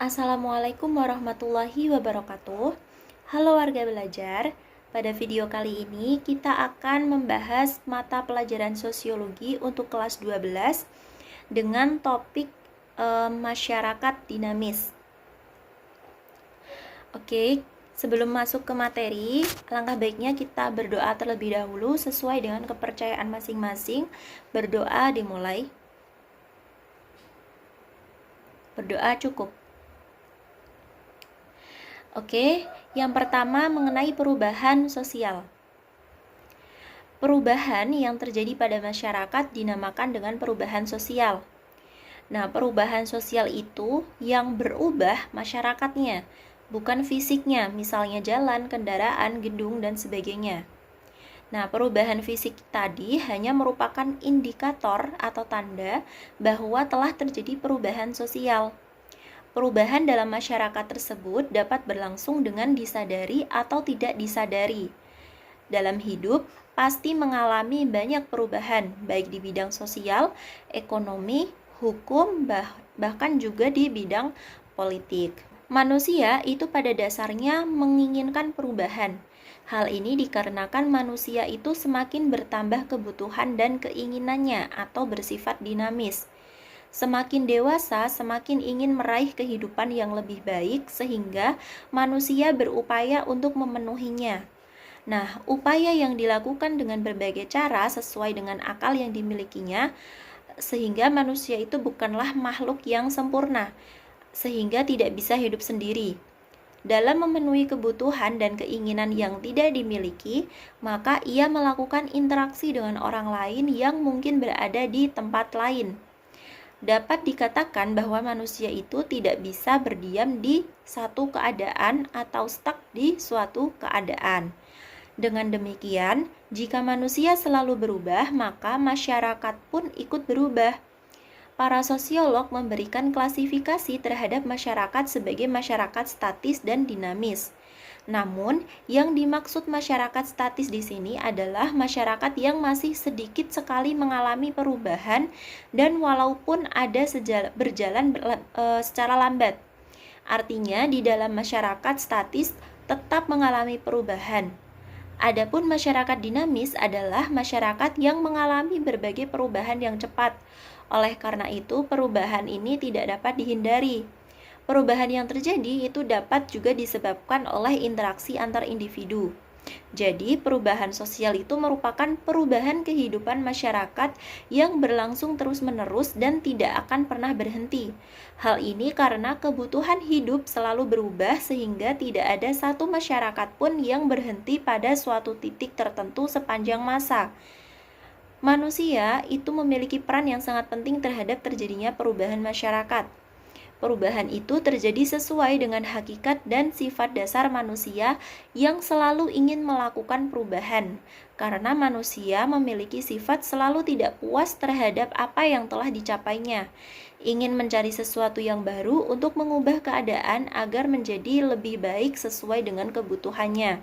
Assalamualaikum warahmatullahi wabarakatuh. Halo warga belajar. Pada video kali ini kita akan membahas mata pelajaran sosiologi untuk kelas 12 dengan topik masyarakat dinamis. Oke, sebelum masuk ke materi, langkah baiknya kita berdoa terlebih dahulu sesuai dengan kepercayaan masing-masing. Berdoa dimulai. Berdoa cukup. Oke, yang pertama mengenai perubahan sosial. Perubahan yang terjadi pada masyarakat dinamakan dengan perubahan sosial. Nah, perubahan sosial itu yang berubah masyarakatnya, bukan fisiknya, misalnya jalan, kendaraan, gedung, dan sebagainya. Nah, perubahan fisik tadi hanya merupakan indikator atau tanda bahwa telah terjadi perubahan sosial. Perubahan dalam masyarakat tersebut dapat berlangsung dengan disadari atau tidak disadari. Dalam hidup, pasti mengalami banyak perubahan, baik di bidang sosial, ekonomi, hukum, bahkan juga di bidang politik. Manusia itu pada dasarnya menginginkan perubahan. Hal ini dikarenakan manusia itu semakin bertambah kebutuhan dan keinginannya atau bersifat dinamis. Semakin dewasa, semakin ingin meraih kehidupan yang lebih baik, sehingga manusia berupaya untuk memenuhinya. Nah, upaya yang dilakukan dengan berbagai cara sesuai dengan akal yang dimilikinya, sehingga manusia itu bukanlah makhluk yang sempurna, sehingga tidak bisa hidup sendiri. Dalam memenuhi kebutuhan dan keinginan yang tidak dimiliki, maka ia melakukan interaksi dengan orang lain yang mungkin berada di tempat lain. Dapat dikatakan bahwa manusia itu tidak bisa berdiam di satu keadaan atau stuck di suatu keadaan. Dengan demikian, jika manusia selalu berubah, maka masyarakat pun ikut berubah. Para sosiolog memberikan klasifikasi terhadap masyarakat sebagai masyarakat statis dan dinamis. Namun, yang dimaksud masyarakat statis di sini adalah masyarakat yang masih sedikit sekali mengalami perubahan dan walaupun ada berjalan secara lambat. Artinya, di dalam masyarakat statis tetap mengalami perubahan. Adapun masyarakat dinamis adalah masyarakat yang mengalami berbagai perubahan yang cepat. Oleh karena itu, perubahan ini tidak dapat dihindari. Perubahan yang terjadi itu dapat juga disebabkan oleh interaksi antar individu. Jadi, perubahan sosial itu merupakan perubahan kehidupan masyarakat yang berlangsung terus-menerus dan tidak akan pernah berhenti. Hal ini karena kebutuhan hidup selalu berubah sehingga tidak ada satu masyarakat pun yang berhenti pada suatu titik tertentu sepanjang masa. Manusia itu memiliki peran yang sangat penting terhadap terjadinya perubahan masyarakat. Perubahan itu terjadi sesuai dengan hakikat dan sifat dasar manusia yang selalu ingin melakukan perubahan, karena manusia memiliki sifat selalu tidak puas terhadap apa yang telah dicapainya, ingin mencari sesuatu yang baru untuk mengubah keadaan agar menjadi lebih baik sesuai dengan kebutuhannya.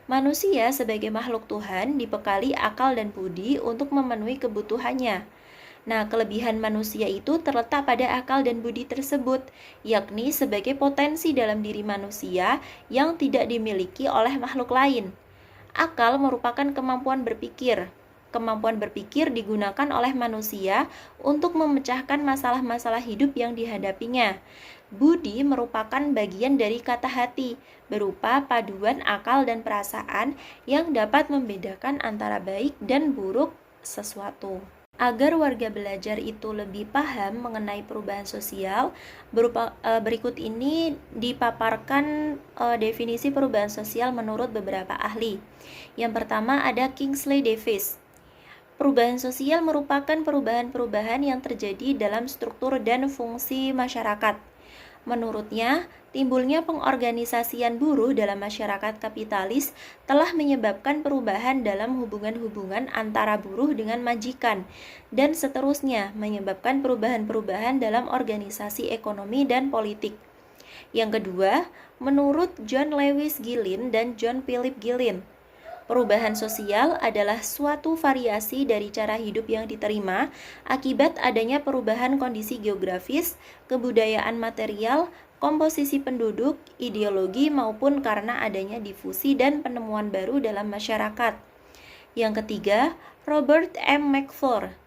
Manusia sebagai makhluk Tuhan dibekali akal dan budi untuk memenuhi kebutuhannya. Nah, kelebihan manusia itu terletak pada akal dan budi tersebut, yakni sebagai potensi dalam diri manusia yang tidak dimiliki oleh makhluk lain. Akal merupakan kemampuan berpikir. Kemampuan berpikir digunakan oleh manusia untuk memecahkan masalah-masalah hidup yang dihadapinya. Budi merupakan bagian dari kata hati, berupa paduan akal dan perasaan yang dapat membedakan antara baik dan buruk sesuatu. Agar warga belajar itu lebih paham mengenai perubahan sosial, berikut ini dipaparkan definisi perubahan sosial menurut beberapa ahli. Yang pertama ada Kingsley Davis. Perubahan sosial merupakan perubahan-perubahan yang terjadi dalam struktur dan fungsi masyarakat. Menurutnya, timbulnya pengorganisasian buruh dalam masyarakat kapitalis telah menyebabkan perubahan dalam hubungan-hubungan antara buruh dengan majikan, dan seterusnya menyebabkan perubahan-perubahan dalam organisasi ekonomi dan politik. Yang kedua, menurut John Lewis Gillin dan John Philip Gillin, Perubahan sosial adalah suatu variasi dari cara hidup yang diterima akibat adanya perubahan kondisi geografis, kebudayaan material, komposisi penduduk, ideologi, maupun karena adanya difusi dan penemuan baru dalam masyarakat. Yang ketiga, Robert M. McClure.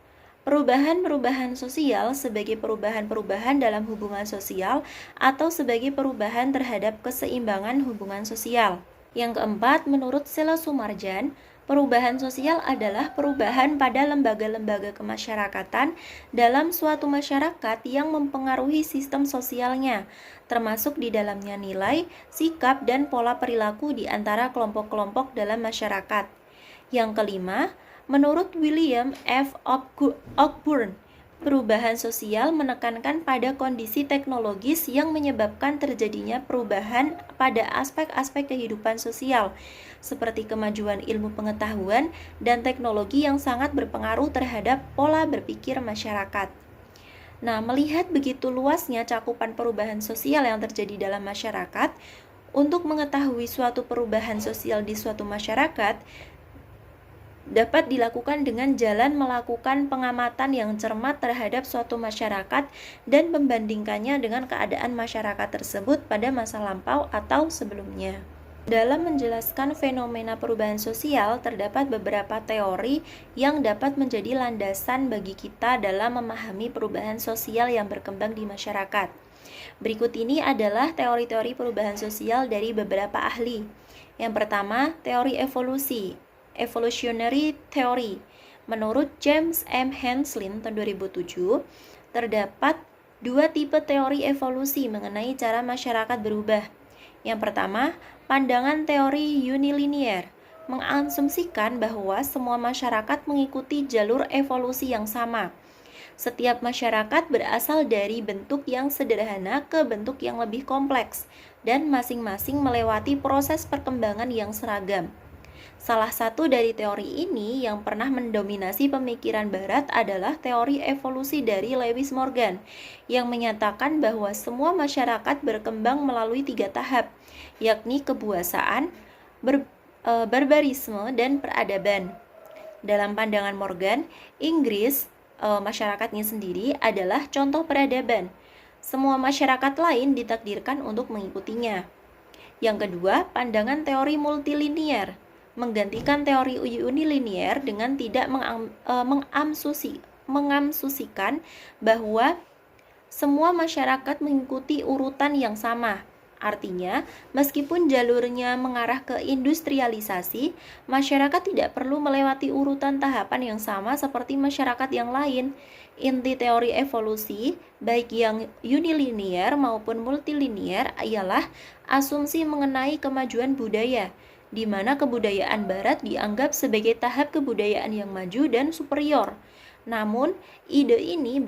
Perubahan-perubahan sosial sebagai perubahan-perubahan dalam hubungan sosial atau sebagai perubahan terhadap keseimbangan hubungan sosial. Yang keempat, menurut Sela Sumarjan, perubahan sosial adalah perubahan pada lembaga-lembaga kemasyarakatan dalam suatu masyarakat yang mempengaruhi sistem sosialnya, termasuk di dalamnya nilai, sikap, dan pola perilaku di antara kelompok-kelompok dalam masyarakat. Yang kelima, menurut William F. Cockburn, perubahan sosial menekankan pada kondisi teknologis yang menyebabkan terjadinya perubahan pada aspek-aspek kehidupan sosial, seperti kemajuan ilmu pengetahuan dan teknologi yang sangat berpengaruh terhadap pola berpikir masyarakat. Nah, melihat begitu luasnya cakupan perubahan sosial yang terjadi dalam masyarakat, untuk mengetahui suatu perubahan sosial di suatu masyarakat, dapat dilakukan dengan jalan melakukan pengamatan yang cermat terhadap suatu masyarakat dan membandingkannya dengan keadaan masyarakat tersebut pada masa lampau atau sebelumnya. Dalam menjelaskan fenomena perubahan sosial, terdapat beberapa teori yang dapat menjadi landasan bagi kita dalam memahami perubahan sosial yang berkembang di masyarakat. Berikut ini adalah teori-teori perubahan sosial dari beberapa ahli. Yang pertama, teori evolusi. Evolutionary Theory. Menurut James M. Henslin tahun 2007, terdapat dua tipe teori evolusi mengenai cara masyarakat berubah. Yang pertama, pandangan teori unilinear, mengasumsikan bahwa semua masyarakat mengikuti jalur evolusi yang sama. Setiap masyarakat berasal dari bentuk yang sederhana ke bentuk yang lebih kompleks, dan masing-masing melewati proses perkembangan yang seragam. Salah satu dari teori ini yang pernah mendominasi pemikiran Barat adalah teori evolusi dari Lewis Morgan, yang menyatakan bahwa semua masyarakat berkembang melalui 3 tahap, yakni kebuasaan, barbarisme, dan peradaban. Dalam pandangan Morgan, Inggris, masyarakatnya sendiri adalah contoh peradaban. Semua masyarakat lain ditakdirkan untuk mengikutinya. Yang kedua, pandangan teori multilinier, menggantikan teori unilinier dengan tidak mengamsusikan bahwa semua masyarakat mengikuti urutan yang sama. Artinya, meskipun jalurnya mengarah ke industrialisasi, masyarakat tidak perlu melewati urutan tahapan yang sama seperti masyarakat yang lain. Inti teori evolusi, baik yang unilinier maupun multilinier, ialah asumsi mengenai kemajuan budaya, di mana kebudayaan Barat dianggap sebagai tahap kebudayaan yang maju dan superior. Namun, ide ini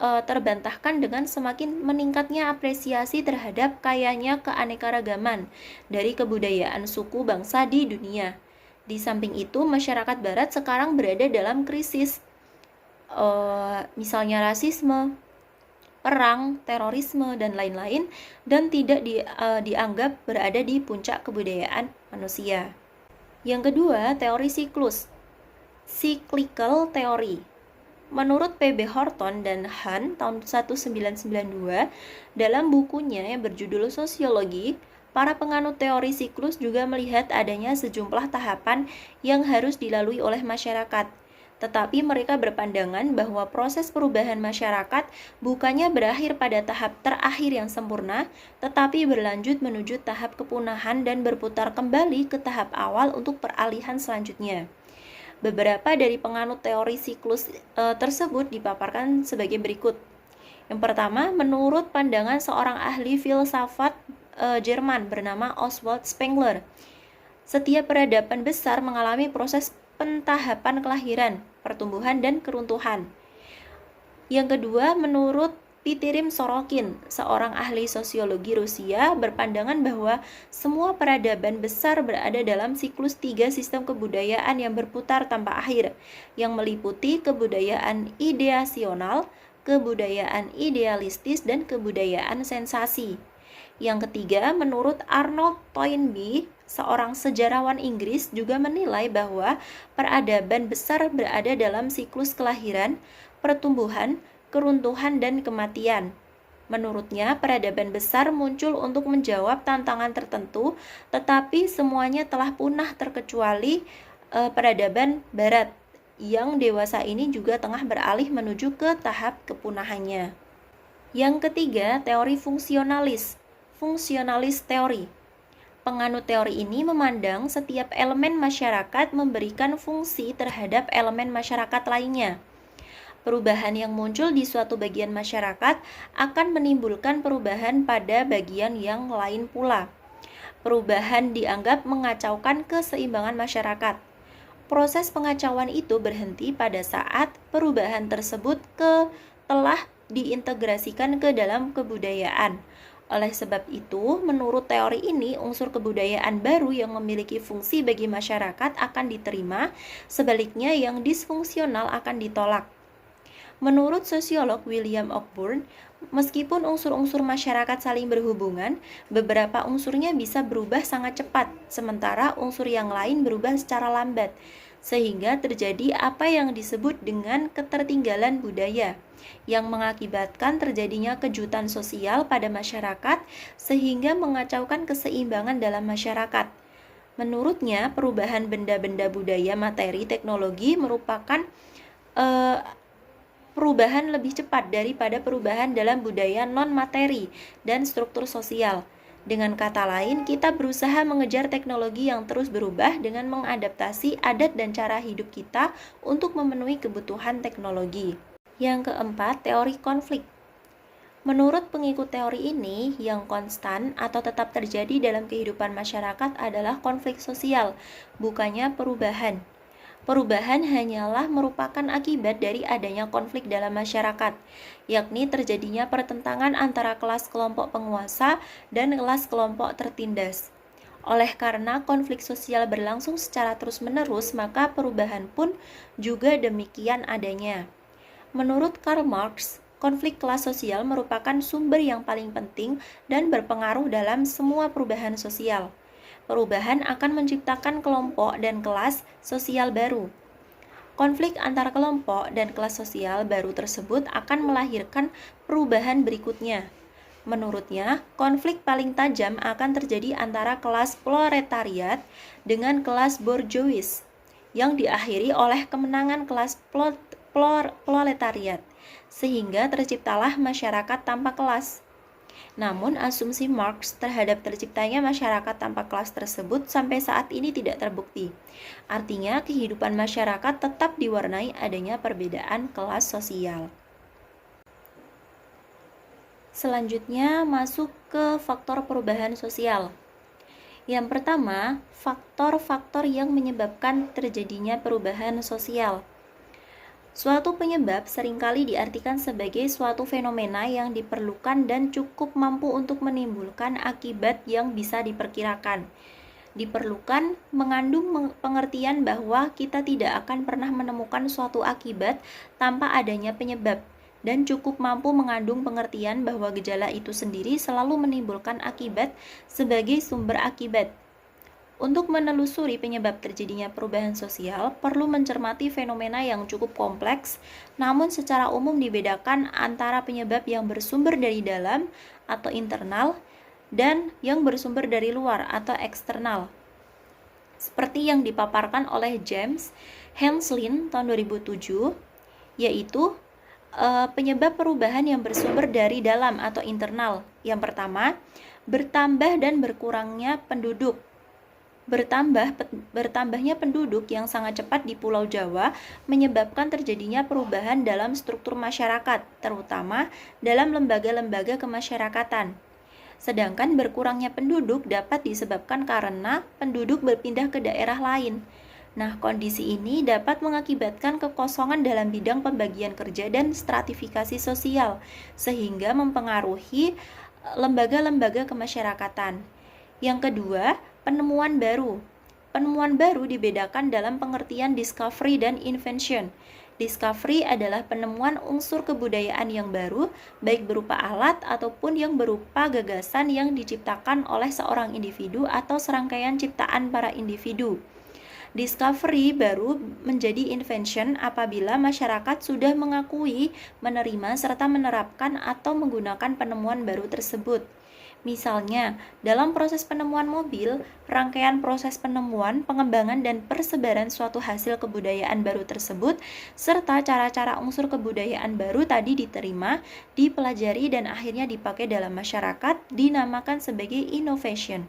terbantahkan dengan semakin meningkatnya apresiasi terhadap kayanya keanekaragaman dari kebudayaan suku bangsa di dunia. Di samping itu, masyarakat Barat sekarang berada dalam krisis, misalnya rasisme, perang, terorisme, dan lain-lain, dan tidak dianggap berada di puncak kebudayaan manusia. Yang kedua, teori siklus, cyclical theory. Menurut P.B. Horton dan Hahn tahun 1992, dalam bukunya yang berjudul Sosiologi, para penganut teori siklus juga melihat adanya sejumlah tahapan yang harus dilalui oleh masyarakat. Tetapi mereka berpandangan bahwa proses perubahan masyarakat bukannya berakhir pada tahap terakhir yang sempurna, tetapi berlanjut menuju tahap kepunahan dan berputar kembali ke tahap awal untuk peralihan selanjutnya. Beberapa dari penganut teori siklus tersebut dipaparkan sebagai berikut. Yang pertama, menurut pandangan seorang ahli filsafat Jerman bernama Oswald Spengler, setiap peradaban besar mengalami proses pentahapan kelahiran, pertumbuhan, dan keruntuhan. Yang kedua, menurut Pitirim Sorokin, seorang ahli sosiologi Rusia, berpandangan bahwa semua peradaban besar berada dalam siklus 3 sistem kebudayaan yang berputar tanpa akhir, yang meliputi kebudayaan ideasional, kebudayaan idealistis, dan kebudayaan sensasi. Yang ketiga, menurut Arnold Toynbee, seorang sejarawan Inggris juga menilai bahwa peradaban besar berada dalam siklus kelahiran, pertumbuhan, keruntuhan, dan kematian. Menurutnya, peradaban besar muncul untuk menjawab tantangan tertentu, tetapi semuanya telah punah terkecuali peradaban barat, yang dewasa ini juga tengah beralih menuju ke tahap kepunahannya. Yang ketiga, teori fungsionalis teori. Penganut teori ini memandang setiap elemen masyarakat memberikan fungsi terhadap elemen masyarakat lainnya. Perubahan yang muncul di suatu bagian masyarakat akan menimbulkan perubahan pada bagian yang lain pula. Perubahan dianggap mengacaukan keseimbangan masyarakat. Proses pengacauan itu berhenti pada saat perubahan tersebut telah diintegrasikan ke dalam kebudayaan. Oleh sebab itu, menurut teori ini, unsur kebudayaan baru yang memiliki fungsi bagi masyarakat akan diterima, sebaliknya yang disfungsional akan ditolak. Menurut sosiolog William Cockburn, meskipun unsur-unsur masyarakat saling berhubungan, beberapa unsurnya bisa berubah sangat cepat, sementara unsur yang lain berubah secara lambat, sehingga terjadi apa yang disebut dengan ketertinggalan budaya, yang mengakibatkan terjadinya kejutan sosial pada masyarakat sehingga mengacaukan keseimbangan dalam masyarakat. Menurutnya, perubahan benda-benda budaya, materi, teknologi merupakan perubahan lebih cepat daripada perubahan dalam budaya non-materi dan struktur sosial. Dengan kata lain, kita berusaha mengejar teknologi yang terus berubah dengan mengadaptasi adat dan cara hidup kita untuk memenuhi kebutuhan teknologi. Yang keempat, teori konflik. Menurut pengikut teori ini, yang konstan atau tetap terjadi dalam kehidupan masyarakat adalah konflik sosial, bukannya perubahan. Perubahan hanyalah merupakan akibat dari adanya konflik dalam masyarakat, yakni terjadinya pertentangan antara kelas kelompok penguasa dan kelas kelompok tertindas. Oleh karena konflik sosial berlangsung secara terus-menerus, maka perubahan pun juga demikian adanya. Menurut Karl Marx, konflik kelas sosial merupakan sumber yang paling penting dan berpengaruh dalam semua perubahan sosial. Perubahan akan menciptakan kelompok dan kelas sosial baru. Konflik antar kelompok dan kelas sosial baru tersebut akan melahirkan perubahan berikutnya. Menurutnya, konflik paling tajam akan terjadi antara kelas proletariat dengan kelas bourgeois, yang diakhiri oleh kemenangan kelas proletariat, sehingga terciptalah masyarakat tanpa kelas. Namun, asumsi Marx terhadap terciptanya masyarakat tanpa kelas tersebut sampai saat ini tidak terbukti. Artinya, kehidupan masyarakat tetap diwarnai adanya perbedaan kelas sosial. Selanjutnya, masuk ke faktor perubahan sosial. Yang pertama, faktor-faktor yang menyebabkan terjadinya perubahan sosial. Suatu penyebab seringkali diartikan sebagai suatu fenomena yang diperlukan dan cukup mampu untuk menimbulkan akibat yang bisa diperkirakan. Diperlukan mengandung pengertian bahwa kita tidak akan pernah menemukan suatu akibat tanpa adanya penyebab, dan cukup mampu mengandung pengertian bahwa gejala itu sendiri selalu menimbulkan akibat sebagai sumber akibat. Untuk menelusuri penyebab terjadinya perubahan sosial, perlu mencermati fenomena yang cukup kompleks, namun secara umum dibedakan antara penyebab yang bersumber dari dalam atau internal dan yang bersumber dari luar atau eksternal. Seperti yang dipaparkan oleh James Henslin tahun 2007, yaitu penyebab perubahan yang bersumber dari dalam atau internal. Yang pertama, bertambah dan berkurangnya penduduk. Bertambahnya penduduk yang sangat cepat di Pulau Jawa menyebabkan terjadinya perubahan dalam struktur masyarakat, terutama dalam lembaga-lembaga kemasyarakatan. Sedangkan berkurangnya penduduk dapat disebabkan karena penduduk berpindah ke daerah lain. Nah, kondisi ini dapat mengakibatkan kekosongan dalam bidang pembagian kerja dan stratifikasi sosial, sehingga mempengaruhi lembaga-lembaga kemasyarakatan. Yang kedua, penemuan baru. Penemuan baru dibedakan dalam pengertian discovery dan invention. Discovery adalah penemuan unsur kebudayaan yang baru, baik berupa alat ataupun yang berupa gagasan yang diciptakan oleh seorang individu atau serangkaian ciptaan para individu. Discovery baru menjadi invention apabila masyarakat sudah mengakui, menerima, serta menerapkan atau menggunakan penemuan baru tersebut. Misalnya, dalam proses penemuan mobil, rangkaian proses penemuan, pengembangan, dan persebaran suatu hasil kebudayaan baru tersebut, serta cara-cara unsur kebudayaan baru tadi diterima, dipelajari, dan akhirnya dipakai dalam masyarakat, dinamakan sebagai innovation.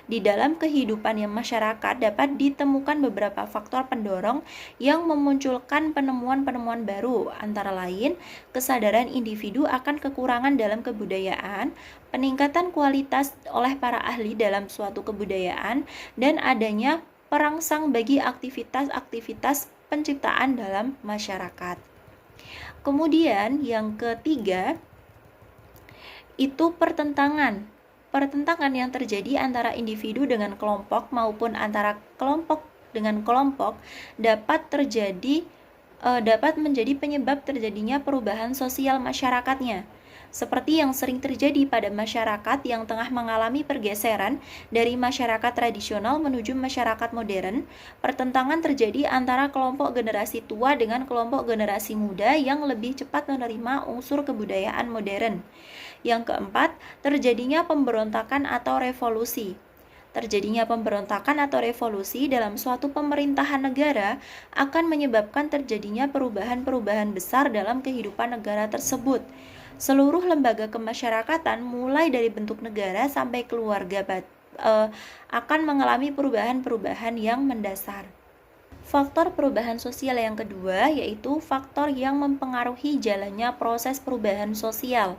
Di dalam kehidupan yang masyarakat dapat ditemukan beberapa faktor pendorong yang memunculkan penemuan-penemuan baru, antara lain kesadaran individu akan kekurangan dalam kebudayaan, peningkatan kualitas oleh para ahli dalam suatu kebudayaan, dan adanya perangsang bagi aktivitas-aktivitas penciptaan dalam masyarakat. Kemudian yang ketiga itu pertentangan yang terjadi antara individu dengan kelompok maupun antara kelompok dengan kelompok dapat menjadi penyebab terjadinya perubahan sosial masyarakatnya. Seperti yang sering terjadi pada masyarakat yang tengah mengalami pergeseran dari masyarakat tradisional menuju masyarakat modern, pertentangan terjadi antara kelompok generasi tua dengan kelompok generasi muda yang lebih cepat menerima unsur kebudayaan modern. Yang keempat, terjadinya pemberontakan atau revolusi. Terjadinya pemberontakan atau revolusi dalam suatu pemerintahan negara akan menyebabkan terjadinya perubahan-perubahan besar dalam kehidupan negara tersebut. Seluruh lembaga kemasyarakatan mulai dari bentuk negara sampai keluarga akan mengalami perubahan-perubahan yang mendasar. Faktor perubahan sosial yang kedua yaitu faktor yang mempengaruhi jalannya proses perubahan sosial.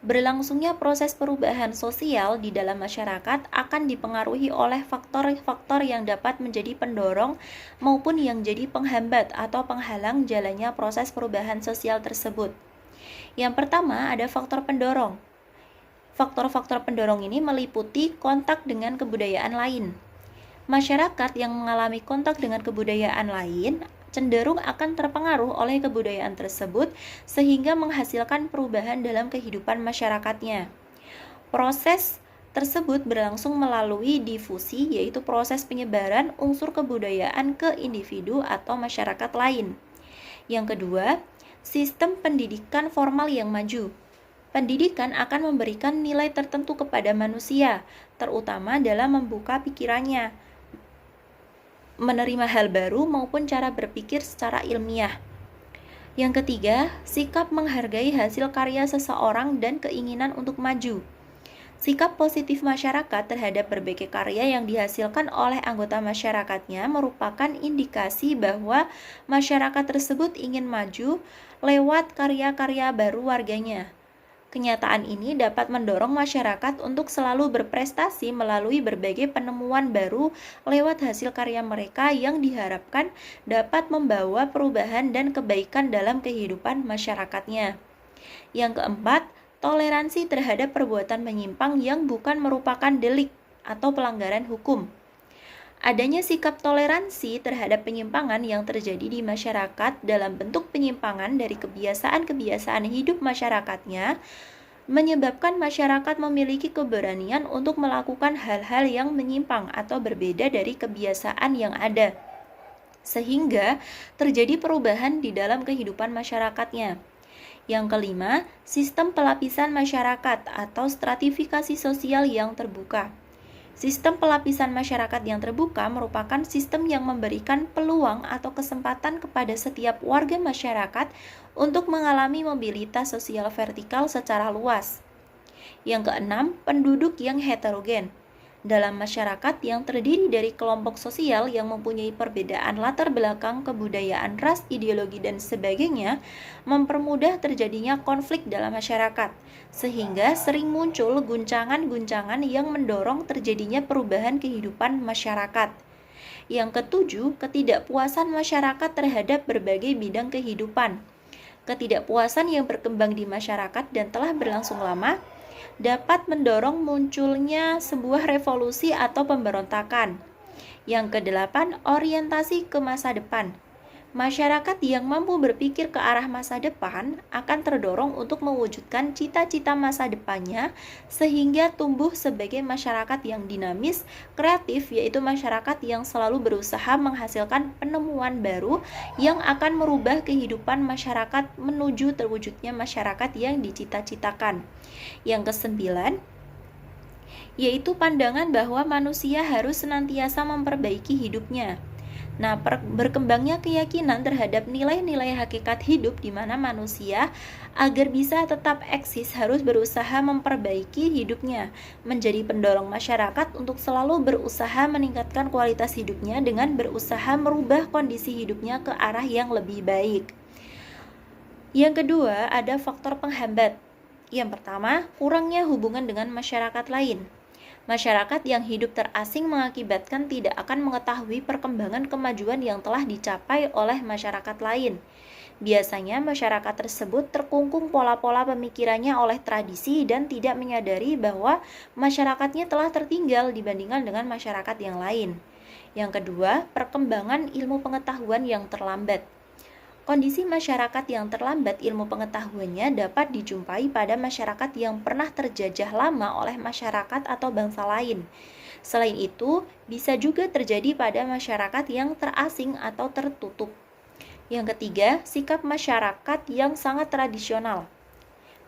Berlangsungnya proses perubahan sosial di dalam masyarakat akan dipengaruhi oleh faktor-faktor yang dapat menjadi pendorong maupun yang jadi penghambat atau penghalang jalannya proses perubahan sosial tersebut. Yang pertama ada faktor pendorong. Faktor-faktor pendorong ini meliputi kontak dengan kebudayaan lain. Masyarakat yang mengalami kontak dengan kebudayaan lain cenderung akan terpengaruh oleh kebudayaan tersebut sehingga menghasilkan perubahan dalam kehidupan masyarakatnya. Proses tersebut berlangsung melalui difusi, yaitu proses penyebaran unsur kebudayaan ke individu atau masyarakat lain. Yang kedua, sistem pendidikan formal yang maju. Pendidikan akan memberikan nilai tertentu kepada manusia, terutama dalam membuka pikirannya, menerima hal baru maupun cara berpikir secara ilmiah. Yang ketiga, sikap menghargai hasil karya seseorang dan keinginan untuk maju. Sikap positif masyarakat terhadap berbagai karya yang dihasilkan oleh anggota masyarakatnya merupakan indikasi bahwa masyarakat tersebut ingin maju lewat karya-karya baru warganya. Kenyataan ini dapat mendorong masyarakat untuk selalu berprestasi melalui berbagai penemuan baru lewat hasil karya mereka yang diharapkan dapat membawa perubahan dan kebaikan dalam kehidupan masyarakatnya. Yang keempat, toleransi terhadap perbuatan menyimpang yang bukan merupakan delik atau pelanggaran hukum. Adanya sikap toleransi terhadap penyimpangan yang terjadi di masyarakat dalam bentuk penyimpangan dari kebiasaan-kebiasaan hidup masyarakatnya menyebabkan masyarakat memiliki keberanian untuk melakukan hal-hal yang menyimpang atau berbeda dari kebiasaan yang ada, sehingga terjadi perubahan di dalam kehidupan masyarakatnya. Yang kelima, sistem pelapisan masyarakat atau stratifikasi sosial yang terbuka. Sistem pelapisan masyarakat yang terbuka merupakan sistem yang memberikan peluang atau kesempatan kepada setiap warga masyarakat untuk mengalami mobilitas sosial vertikal secara luas. Yang keenam, penduduk yang heterogen. Dalam masyarakat yang terdiri dari kelompok sosial yang mempunyai perbedaan latar belakang, kebudayaan, ras, ideologi, dan sebagainya, mempermudah terjadinya konflik dalam masyarakat, sehingga sering muncul guncangan-guncangan yang mendorong terjadinya perubahan kehidupan masyarakat. Yang ketujuh, ketidakpuasan masyarakat terhadap berbagai bidang kehidupan. Ketidakpuasan yang berkembang di masyarakat dan telah berlangsung lama dapat mendorong munculnya sebuah revolusi atau pemberontakan. Yang kedelapan, orientasi ke masa depan. Masyarakat yang mampu berpikir ke arah masa depan akan terdorong untuk mewujudkan cita-cita masa depannya sehingga tumbuh sebagai masyarakat yang dinamis, kreatif, yaitu masyarakat yang selalu berusaha menghasilkan penemuan baru yang akan merubah kehidupan masyarakat menuju terwujudnya masyarakat yang dicita-citakan. Yang kesembilan, yaitu pandangan bahwa manusia harus senantiasa memperbaiki hidupnya. Nah, berkembangnya keyakinan terhadap nilai-nilai hakikat hidup di mana manusia agar bisa tetap eksis harus berusaha memperbaiki hidupnya, menjadi pendorong masyarakat untuk selalu berusaha meningkatkan kualitas hidupnya dengan berusaha merubah kondisi hidupnya ke arah yang lebih baik. Yang kedua, ada faktor penghambat. Yang pertama, kurangnya hubungan dengan masyarakat lain. Masyarakat yang hidup terasing mengakibatkan tidak akan mengetahui perkembangan kemajuan yang telah dicapai oleh masyarakat lain. Biasanya masyarakat tersebut terkungkung pola-pola pemikirannya oleh tradisi dan tidak menyadari bahwa masyarakatnya telah tertinggal dibandingkan dengan masyarakat yang lain. Yang kedua, perkembangan ilmu pengetahuan yang terlambat. Kondisi masyarakat yang terlambat ilmu pengetahuannya dapat dijumpai pada masyarakat yang pernah terjajah lama oleh masyarakat atau bangsa lain. Selain itu, bisa juga terjadi pada masyarakat yang terasing atau tertutup. Yang ketiga, sikap masyarakat yang sangat tradisional.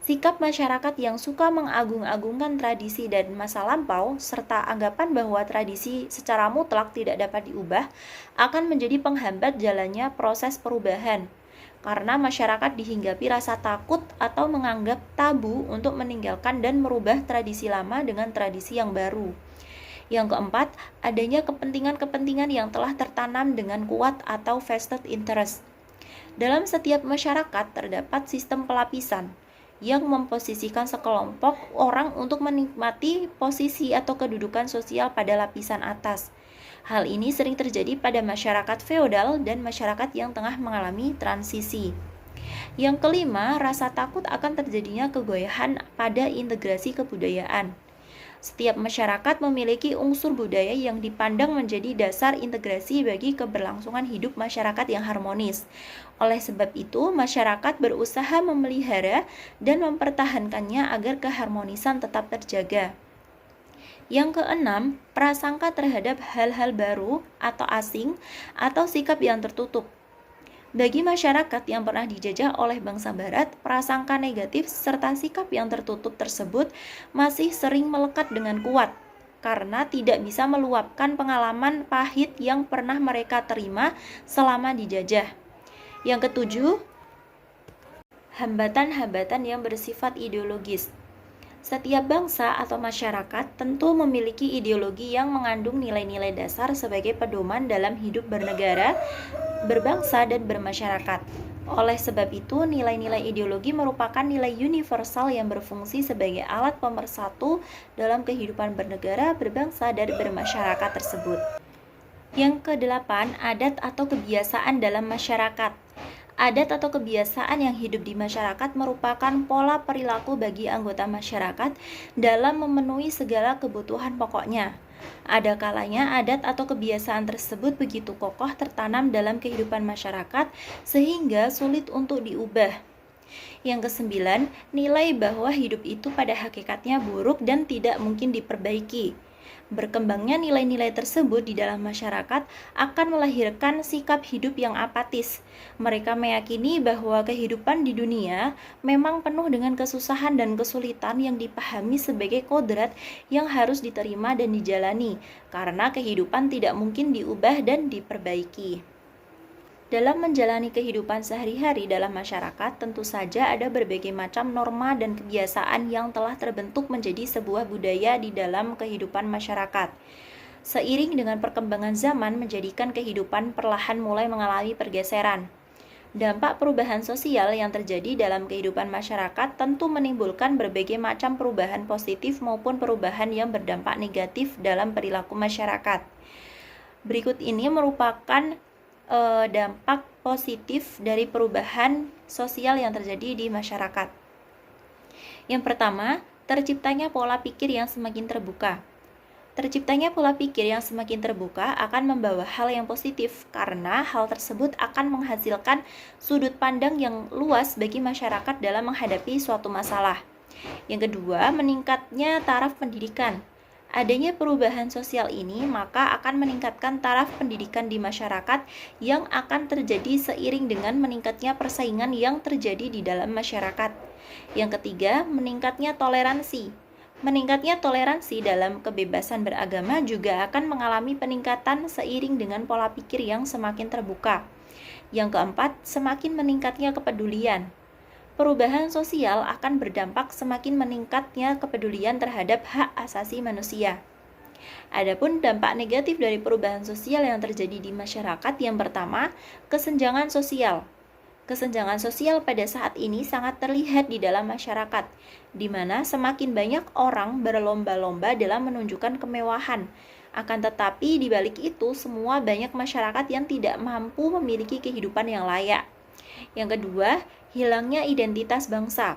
Sikap masyarakat yang suka mengagung-agungkan tradisi dan masa lampau, serta anggapan bahwa tradisi secara mutlak tidak dapat diubah, akan menjadi penghambat jalannya proses perubahan. Karena masyarakat dihinggapi rasa takut atau menganggap tabu untuk meninggalkan dan merubah tradisi lama dengan tradisi yang baru. Yang keempat, adanya kepentingan-kepentingan yang telah tertanam dengan kuat atau vested interest. Dalam setiap masyarakat terdapat sistem pelapisan yang memposisikan sekelompok orang untuk menikmati posisi atau kedudukan sosial pada lapisan atas. Hal ini sering terjadi pada masyarakat feodal dan masyarakat yang tengah mengalami transisi. Yang kelima, rasa takut akan terjadinya kegoyahan pada integrasi kebudayaan. Setiap masyarakat memiliki unsur budaya yang dipandang menjadi dasar integrasi bagi keberlangsungan hidup masyarakat yang harmonis. Oleh sebab itu, masyarakat berusaha memelihara dan mempertahankannya agar keharmonisan tetap terjaga. Yang keenam, prasangka terhadap hal-hal baru atau asing atau sikap yang tertutup. Bagi masyarakat yang pernah dijajah oleh bangsa barat, prasangka negatif serta sikap yang tertutup tersebut masih sering melekat dengan kuat karena tidak bisa meluapkan pengalaman pahit yang pernah mereka terima selama dijajah. Yang ketujuh, hambatan-hambatan yang bersifat ideologis. Setiap bangsa atau masyarakat tentu memiliki ideologi yang mengandung nilai-nilai dasar sebagai pedoman dalam hidup bernegara, berbangsa, dan bermasyarakat. Oleh sebab itu, nilai-nilai ideologi merupakan nilai universal yang berfungsi sebagai alat pemersatu dalam kehidupan bernegara, berbangsa, dan bermasyarakat tersebut. Yang kedelapan, adat atau kebiasaan dalam masyarakat. Adat atau kebiasaan yang hidup di masyarakat merupakan pola perilaku bagi anggota masyarakat dalam memenuhi segala kebutuhan pokoknya. Ada kalanya adat atau kebiasaan tersebut begitu kokoh tertanam dalam kehidupan masyarakat sehingga sulit untuk diubah. Yang kesembilan, nilai bahwa hidup itu pada hakikatnya buruk dan tidak mungkin diperbaiki. Berkembangnya nilai-nilai tersebut di dalam masyarakat akan melahirkan sikap hidup yang apatis. Mereka meyakini bahwa kehidupan di dunia memang penuh dengan kesusahan dan kesulitan yang dipahami sebagai kodrat yang harus diterima dan dijalani, karena kehidupan tidak mungkin diubah dan diperbaiki. Dalam menjalani kehidupan sehari-hari dalam masyarakat, tentu saja ada berbagai macam norma dan kebiasaan yang telah terbentuk menjadi sebuah budaya di dalam kehidupan masyarakat. Seiring dengan perkembangan zaman menjadikan kehidupan perlahan mulai mengalami pergeseran. Dampak perubahan sosial yang terjadi dalam kehidupan masyarakat tentu menimbulkan berbagai macam perubahan positif maupun perubahan yang berdampak negatif dalam perilaku masyarakat. Berikut ini merupakan dampak positif dari perubahan sosial yang terjadi di masyarakat. Yang pertama, terciptanya pola pikir yang semakin terbuka. Terciptanya pola pikir yang semakin terbuka akan membawa hal yang positif karena hal tersebut akan menghasilkan sudut pandang yang luas bagi masyarakat dalam menghadapi suatu masalah. Yang kedua, meningkatnya taraf pendidikan. Adanya perubahan sosial ini maka akan meningkatkan taraf pendidikan di masyarakat yang akan terjadi seiring dengan meningkatnya persaingan yang terjadi di dalam masyarakat. Yang ketiga, meningkatnya toleransi. Meningkatnya toleransi dalam kebebasan beragama juga akan mengalami peningkatan seiring dengan pola pikir yang semakin terbuka. Yang keempat, semakin meningkatnya kepedulian. Perubahan sosial akan berdampak semakin meningkatnya kepedulian terhadap hak asasi manusia. Adapun dampak negatif dari perubahan sosial yang terjadi di masyarakat, yang pertama, kesenjangan sosial. Kesenjangan sosial pada saat ini sangat terlihat di dalam masyarakat, di mana semakin banyak orang berlomba-lomba dalam menunjukkan kemewahan. Akan tetapi di balik itu semua banyak masyarakat yang tidak mampu memiliki kehidupan yang layak. Yang kedua, hilangnya identitas bangsa.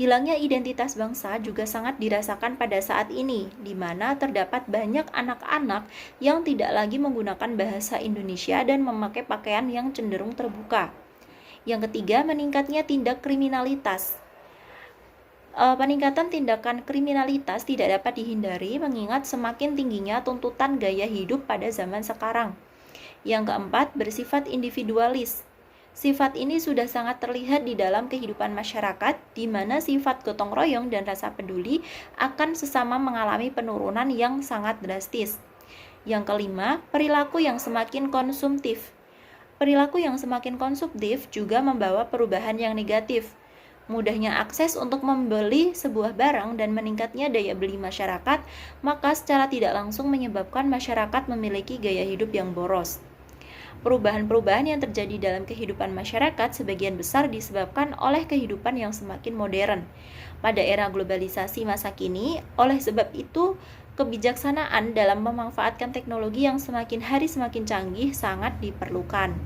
Hilangnya identitas bangsa juga sangat dirasakan pada saat ini, di mana terdapat banyak anak-anak yang tidak lagi menggunakan bahasa Indonesia dan memakai pakaian yang cenderung terbuka. Yang ketiga, meningkatnya tindak kriminalitas. Peningkatan tindakan kriminalitas tidak dapat dihindari mengingat semakin tingginya tuntutan gaya hidup pada zaman sekarang. Yang keempat, bersifat individualis. Sifat ini sudah sangat terlihat di dalam kehidupan masyarakat, di mana sifat gotong royong dan rasa peduli akan sesama mengalami penurunan yang sangat drastis. Yang kelima, perilaku yang semakin konsumtif. Perilaku yang semakin konsumtif juga membawa perubahan yang negatif. Mudahnya akses untuk membeli sebuah barang dan meningkatnya daya beli masyarakat, maka secara tidak langsung menyebabkan masyarakat memiliki gaya hidup yang boros. Perubahan-perubahan yang terjadi dalam kehidupan masyarakat sebagian besar disebabkan oleh kehidupan yang semakin modern. Pada era globalisasi masa kini, oleh sebab itu, kebijaksanaan dalam memanfaatkan teknologi yang semakin hari semakin canggih sangat diperlukan.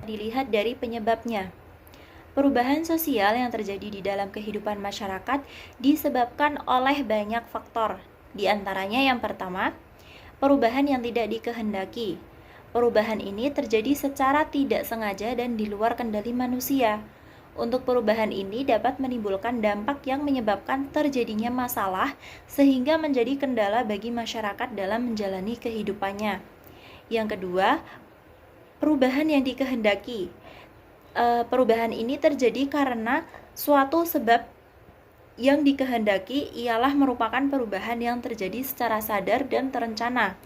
Dilihat dari penyebabnya. Perubahan sosial yang terjadi di dalam kehidupan masyarakat disebabkan oleh banyak faktor. Di antaranya yang pertama, perubahan yang tidak dikehendaki. Perubahan ini terjadi secara tidak sengaja dan di luar kendali manusia. Untuk perubahan ini dapat menimbulkan dampak yang menyebabkan terjadinya masalah sehingga menjadi kendala bagi masyarakat dalam menjalani kehidupannya. Yang kedua, perubahan yang dikehendaki. Perubahan ini terjadi karena suatu sebab yang dikehendaki ialah merupakan perubahan yang terjadi secara sadar dan terencana.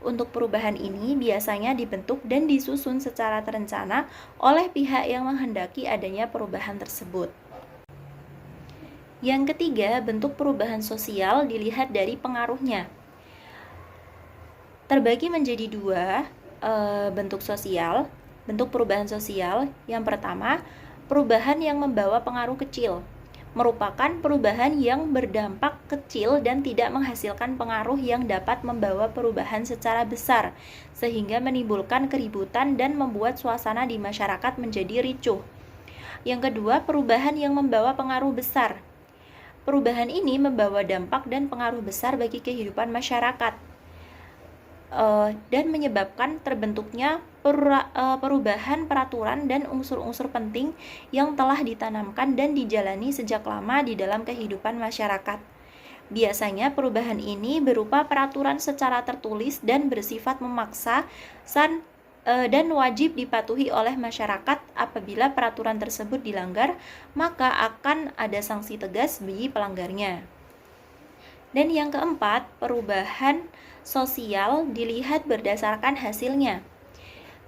Untuk perubahan ini biasanya dibentuk dan disusun secara terencana oleh pihak yang menghendaki adanya perubahan tersebut. Yang ketiga, bentuk perubahan sosial dilihat dari pengaruhnya. Terbagi menjadi dua bentuk perubahan sosial. Yang pertama, perubahan yang membawa pengaruh kecil. Merupakan perubahan yang berdampak kecil dan tidak menghasilkan pengaruh yang dapat membawa perubahan secara besar, sehingga menimbulkan keributan dan membuat suasana di masyarakat menjadi ricuh. Yang kedua, perubahan yang membawa pengaruh besar. Perubahan ini membawa dampak dan pengaruh besar bagi kehidupan masyarakat, dan menyebabkan terbentuknya perubahan peraturan dan unsur-unsur penting yang telah ditanamkan dan dijalani sejak lama di dalam kehidupan masyarakat. Biasanya perubahan ini berupa peraturan secara tertulis dan bersifat memaksa dan wajib dipatuhi oleh masyarakat. Apabila peraturan tersebut dilanggar, maka akan ada sanksi tegas bagi pelanggarnya. Dan yang keempat, perubahan sosial dilihat berdasarkan hasilnya.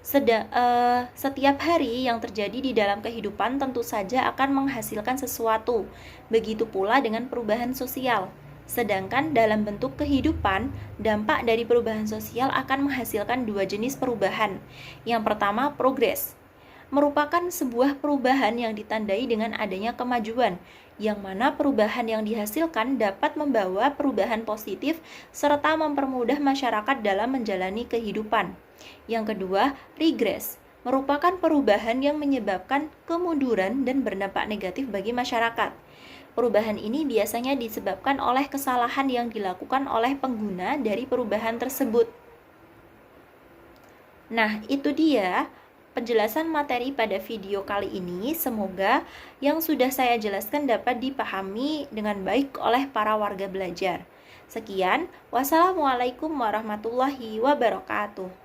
Setiap hari yang terjadi di dalam kehidupan tentu saja akan menghasilkan sesuatu. Begitu pula dengan perubahan sosial. Sedangkan dalam bentuk kehidupan, dampak dari perubahan sosial akan menghasilkan dua jenis perubahan. Yang pertama, progres. Merupakan sebuah perubahan yang ditandai dengan adanya kemajuan, yang mana perubahan yang dihasilkan dapat membawa perubahan positif serta mempermudah masyarakat dalam menjalani kehidupan. Yang kedua, regress. merupakan perubahan yang menyebabkan kemunduran dan berdampak negatif bagi masyarakat. Perubahan ini biasanya disebabkan oleh kesalahan yang dilakukan oleh pengguna dari perubahan tersebut. Nah, itu dia penjelasan materi pada video kali ini. Semoga yang sudah saya jelaskan dapat dipahami dengan baik oleh para warga belajar. Sekian, wassalamualaikum warahmatullahi wabarakatuh.